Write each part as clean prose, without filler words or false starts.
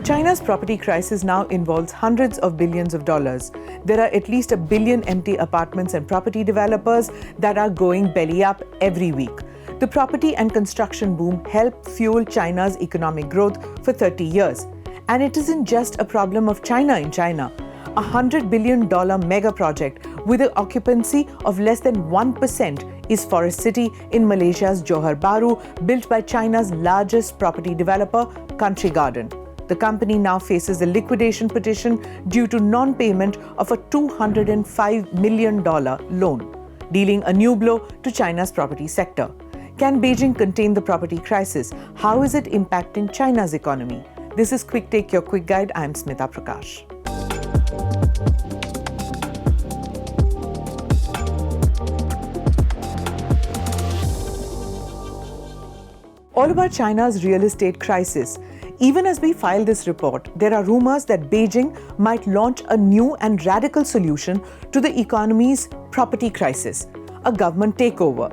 China's property crisis now involves hundreds of billions of dollars. There are at least 1 billion empty apartments and property developers that are going belly up every week. The property and construction boom helped fuel China's economic growth for 30 years. And it isn't just a problem of China in China. A $100 billion mega project with an occupancy of less than 1% is Forest City in Malaysia's Johor Bahru, built by China's largest property developer, Country Garden. The company now faces a liquidation petition due to non-payment of a $205 million loan, dealing a new blow to China's property sector. Can Beijing contain the property crisis? How is it impacting China's economy? This is Quick Take, your quick guide. I'm Smita Prakash. All about China's real estate crisis. Even as we file this report, there are rumors that Beijing might launch a new and radical solution to the economy's property crisis, a government takeover.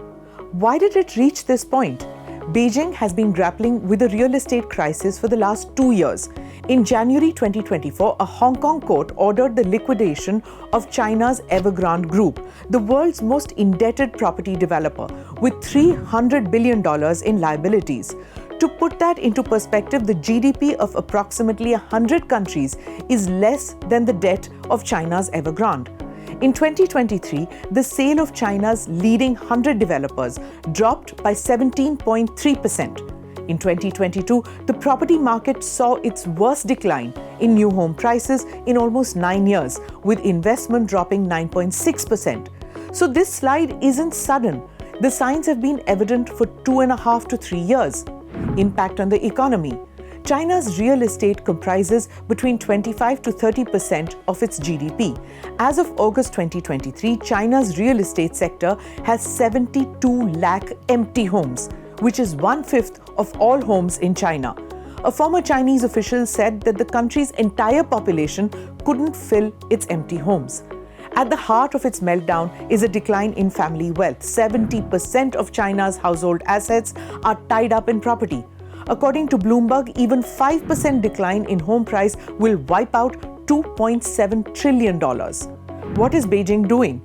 Why did it reach this point? Beijing has been grappling with a real estate crisis for the last 2 years. In January 2024, a Hong Kong court ordered the liquidation of China's Evergrande Group, the world's most indebted property developer, with $300 billion in liabilities. To put that into perspective, the GDP of approximately 100 countries is less than the debt of China's Evergrande. In 2023, the sale of China's leading 100 developers dropped by 17.3%. In 2022, the property market saw its worst decline in new home prices in almost 9 years, with investment dropping 9.6%. So this slide isn't sudden. The signs have been evident for 2.5 to 3 years. Impact on the economy. China's real estate comprises between 25 to 30% of its GDP. As of August 2023, China's real estate sector has 72 lakh empty homes, which is 1/5 of all homes in China. A former Chinese official said that the country's entire population couldn't fill its empty homes. At the heart of its meltdown is a decline in family wealth. 70% of China's household assets are tied up in property. According to Bloomberg, even 5% decline in home price will wipe out $2.7 trillion. What is Beijing doing?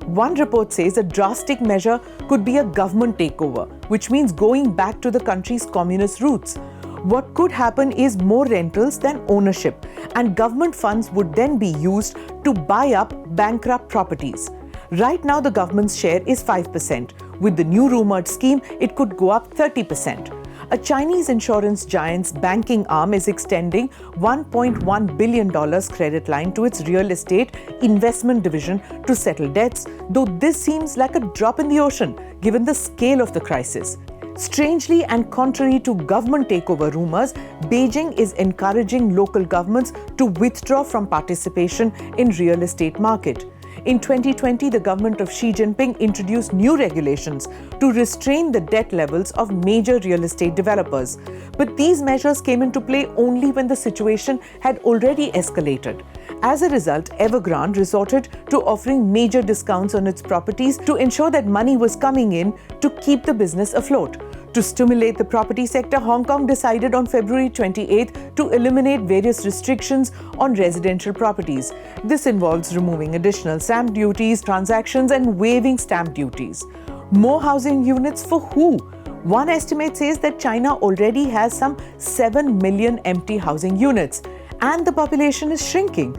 One report says a drastic measure could be a government takeover, which means going back to the country's communist roots. What could happen is more rentals than ownership, and government funds would then be used to buy up bankrupt properties. Right now, the government's share is 5%. With the new rumored scheme, it could go up 30%. A Chinese insurance giant's banking arm is extending $1.1 billion credit line to its real estate investment division to settle debts, though this seems like a drop in the ocean given the scale of the crisis. Strangely, and contrary to government takeover rumors, Beijing is encouraging local governments to withdraw from participation in real estate market. In 2020, the government of Xi Jinping introduced new regulations to restrain the debt levels of major real estate developers. But these measures came into play only when the situation had already escalated. As a result, Evergrande resorted to offering major discounts on its properties to ensure that money was coming in to keep the business afloat. To stimulate the property sector, Hong Kong decided on February 28th to eliminate various restrictions on residential properties. This involves removing additional stamp duties, transactions, and waiving stamp duties. More housing units for who? One estimate says that China already has some 7 million empty housing units, and the population is shrinking.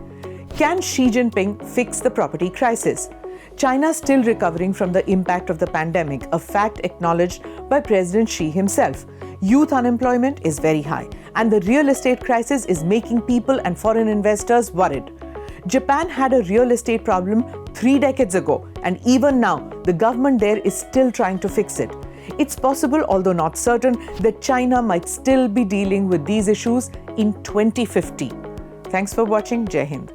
Can Xi Jinping fix the property crisis? China is still recovering from the impact of the pandemic, a fact acknowledged by President Xi himself. Youth unemployment is very high, and the real estate crisis is making people and foreign investors worried. Japan had a real estate problem 3 decades ago, and even now, the government there is still trying to fix it. It's possible, although not certain, that China might still be dealing with these issues in 2050. Thanks for watching. Jai Hind.